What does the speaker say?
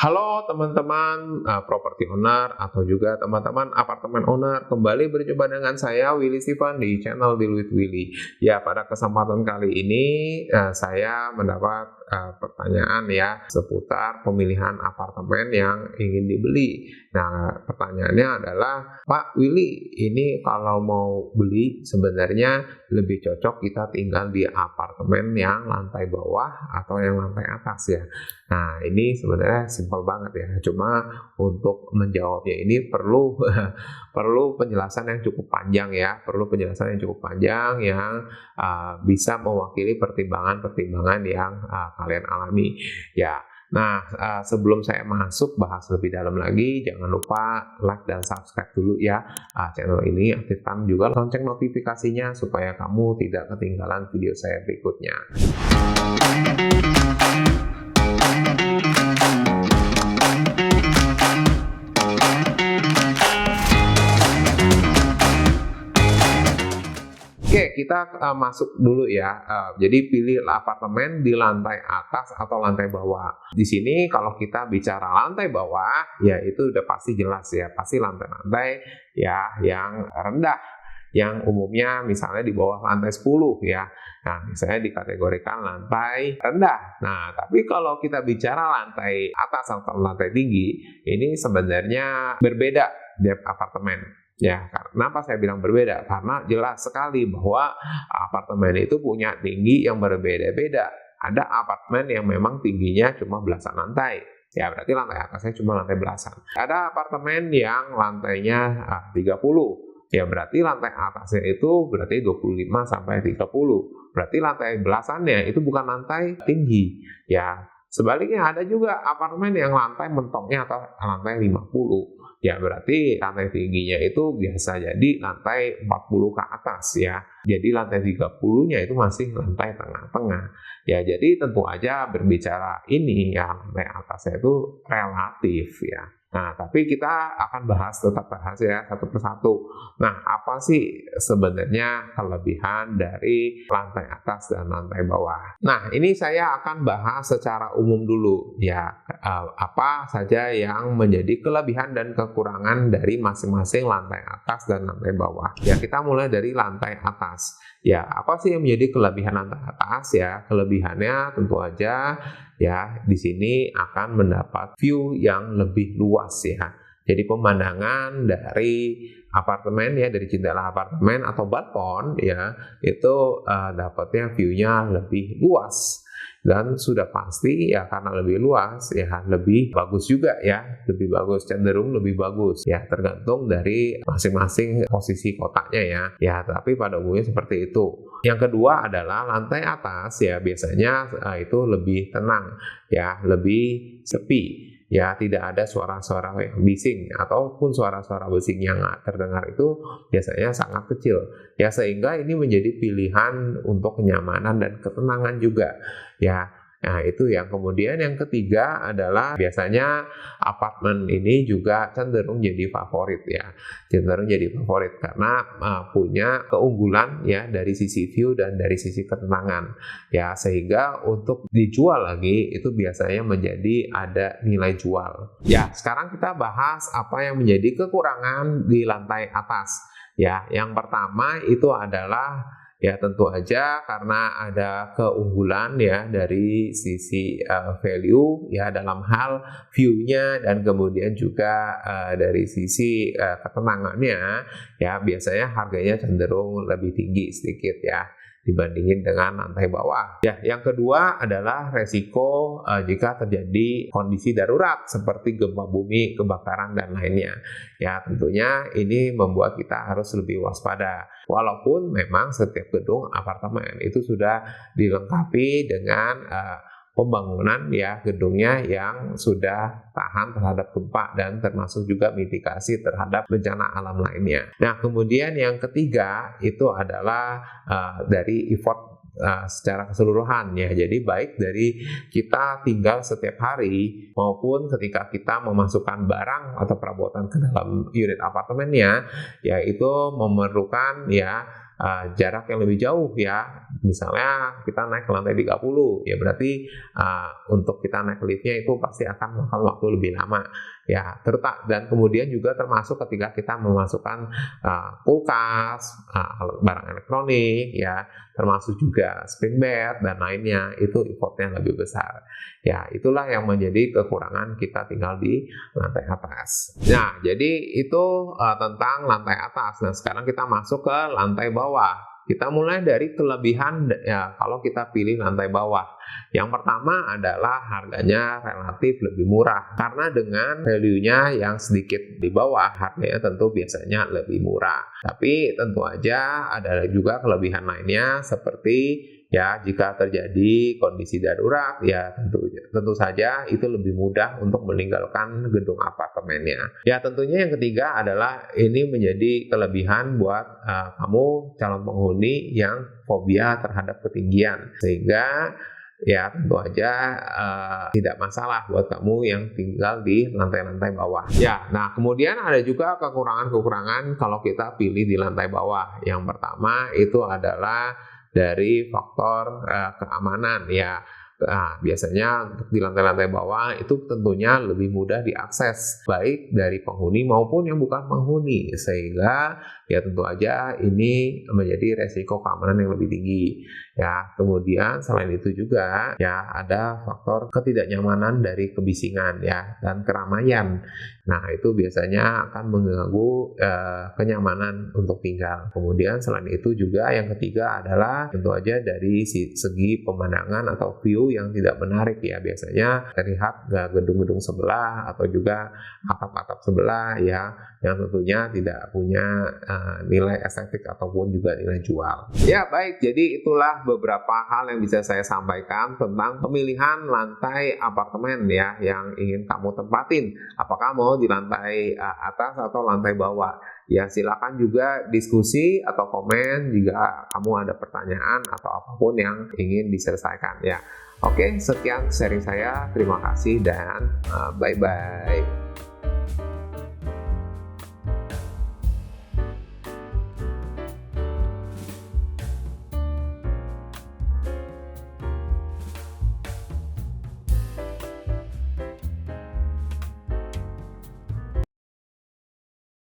Halo teman-teman property owner atau juga teman-teman apartemen owner, kembali berjumpa dengan saya Willy Steven di channel Deal with Willy. Ya, pada kesempatan kali ini saya mendapat pertanyaan ya seputar pemilihan apartemen yang ingin dibeli. Nah, pertanyaannya adalah, Pak Willy, ini kalau mau beli sebenarnya lebih cocok kita tinggal di apartemen yang lantai bawah atau yang lantai atas ya. Nah, ini sebenarnya simpel banget ya. Cuma untuk menjawabnya ini perlu perlu penjelasan yang cukup panjang ya. Perlu penjelasan yang cukup panjang yang bisa mewakili pertimbangan-pertimbangan yang kalian alami. Ya. Nah, sebelum saya masuk bahas lebih dalam lagi, jangan lupa like dan subscribe dulu ya channel ini. Aktifkan juga lonceng notifikasinya supaya kamu tidak ketinggalan video saya berikutnya. Oke, kita masuk dulu ya. Jadi pilih apartemen di lantai atas atau lantai bawah. Di sini kalau kita bicara lantai bawah, ya itu udah pasti jelas ya. Pasti lantai-lantai ya yang rendah, yang umumnya misalnya di bawah lantai 10 ya. Nah, misalnya dikategorikan lantai rendah. Nah, tapi kalau kita bicara lantai atas atau lantai tinggi, ini sebenarnya berbeda di apartemen. Ya, kenapa saya bilang berbeda? Karena jelas sekali bahwa apartemen itu punya tinggi yang berbeda-beda. Ada apartemen yang memang tingginya cuma belasan lantai. Ya, berarti lantai atasnya cuma lantai belasan. Ada apartemen yang lantainya 30. Ya, berarti lantai atasnya itu berarti 25 sampai 30. Berarti lantai belasannya itu bukan lantai tinggi. Ya, sebaliknya ada juga apartemen yang lantai mentoknya atau lantai 50. Ya, berarti lantai tingginya itu biasa jadi lantai 40 ke atas ya. Jadi lantai 30-nya itu masih lantai tengah-tengah. Ya, jadi tentu aja berbicara ini ya lantai atasnya itu relatif ya. Nah, tapi kita akan tetap bahas ya satu persatu. Nah, apa sih sebenarnya kelebihan dari lantai atas dan lantai bawah? Nah, ini saya akan bahas secara umum dulu ya. Apa saja yang menjadi kelebihan dan kekurangan dari masing-masing lantai atas dan lantai bawah. Ya, kita mulai dari lantai atas. Ya, apa sih yang menjadi kelebihan lantai atas ya? Kelebihannya tentu aja ya di sini akan mendapat view yang lebih luas ya. Jadi pemandangan dari apartemen ya, dari jendela apartemen atau balkon ya, itu dapatnya view-nya lebih luas. Dan sudah pasti ya karena lebih luas ya lebih bagus juga ya, lebih bagus, cenderung lebih bagus ya, tergantung dari masing-masing posisi kotaknya ya, tapi pada umumnya seperti itu. Yang kedua adalah lantai atas ya biasanya itu lebih tenang ya, lebih sepi. Ya, tidak ada suara-suara bising ataupun suara-suara bising yang terdengar itu biasanya sangat kecil. Ya, sehingga ini menjadi pilihan untuk kenyamanan dan ketenangan juga. Ya, nah itu yang kemudian yang ketiga adalah biasanya apartemen ini juga cenderung jadi favorit ya. Cenderung jadi favorit karena punya keunggulan ya dari sisi view dan dari sisi ketenangan. Ya, sehingga untuk dijual lagi itu biasanya menjadi ada nilai jual. Ya, sekarang kita bahas apa yang menjadi kekurangan di lantai atas. Ya, yang pertama itu adalah ya tentu aja karena ada keunggulan ya dari sisi value ya dalam hal view-nya dan kemudian juga dari sisi ketenangannya ya biasanya harganya cenderung lebih tinggi sedikit ya dibandingin dengan lantai bawah. Ya, yang kedua adalah resiko jika terjadi kondisi darurat seperti gempa bumi, kebakaran dan lainnya. Ya, tentunya ini membuat kita harus lebih waspada. Walaupun memang setiap gedung apartemen itu sudah dilengkapi dengan pembangunan ya gedungnya yang sudah tahan terhadap gempa dan termasuk juga mitigasi terhadap bencana alam lainnya. Nah, kemudian yang ketiga itu adalah dari effort secara keseluruhan ya. Jadi baik dari kita tinggal setiap hari maupun ketika kita memasukkan barang atau perabotan ke dalam unit apartemennya ya itu memerlukan ya jarak yang lebih jauh ya. Misalnya kita naik ke lantai 30, ya berarti untuk kita naik liftnya itu pasti akan memakan waktu lebih lama. Ya, dan kemudian juga termasuk ketika kita memasukkan kulkas, barang elektronik, ya, termasuk juga spring bed dan lainnya, itu effortnya lebih besar. Ya, itulah yang menjadi kekurangan kita tinggal di lantai atas. Nah, jadi itu tentang lantai atas. Nah, sekarang kita masuk ke lantai bawah. Kita mulai dari kelebihan ya kalau kita pilih lantai bawah. Yang pertama adalah harganya relatif lebih murah. Karena dengan value-nya yang sedikit di bawah, harganya tentu biasanya lebih murah. Tapi tentu aja ada juga kelebihan lainnya seperti ya jika terjadi kondisi darurat ya tentu saja itu lebih mudah untuk meninggalkan gedung apartemennya. Ya tentunya yang ketiga adalah ini menjadi kelebihan buat kamu calon penghuni yang fobia terhadap ketinggian, sehingga ya tentu aja tidak masalah buat kamu yang tinggal di lantai-lantai bawah. Ya, nah kemudian ada juga kekurangan-kekurangan kalau kita pilih di lantai bawah. Yang pertama itu adalah dari faktor keamanan ya. Nah, biasanya untuk di lantai-lantai bawah itu tentunya lebih mudah diakses baik dari penghuni maupun yang bukan penghuni, sehingga ya tentu aja ini menjadi resiko keamanan yang lebih tinggi ya. Kemudian selain itu juga ya ada faktor ketidaknyamanan dari kebisingan ya dan keramaian. Nah itu biasanya akan mengganggu kenyamanan untuk tinggal. Kemudian selain itu juga yang ketiga adalah tentu aja dari segi pemandangan atau view yang tidak menarik ya. Biasanya terlihat gedung-gedung sebelah atau juga atap-atap sebelah ya, yang tentunya tidak punya nilai estetik ataupun juga nilai jual. Ya baik, jadi itulah beberapa hal yang bisa saya sampaikan tentang pemilihan lantai apartemen ya yang ingin kamu tempatin. Apakah mau di lantai atas atau lantai bawah? Ya silakan juga diskusi atau komen jika kamu ada pertanyaan atau apapun yang ingin diselesaikan ya. Oke, sekian sharing saya. Terima kasih dan bye-bye.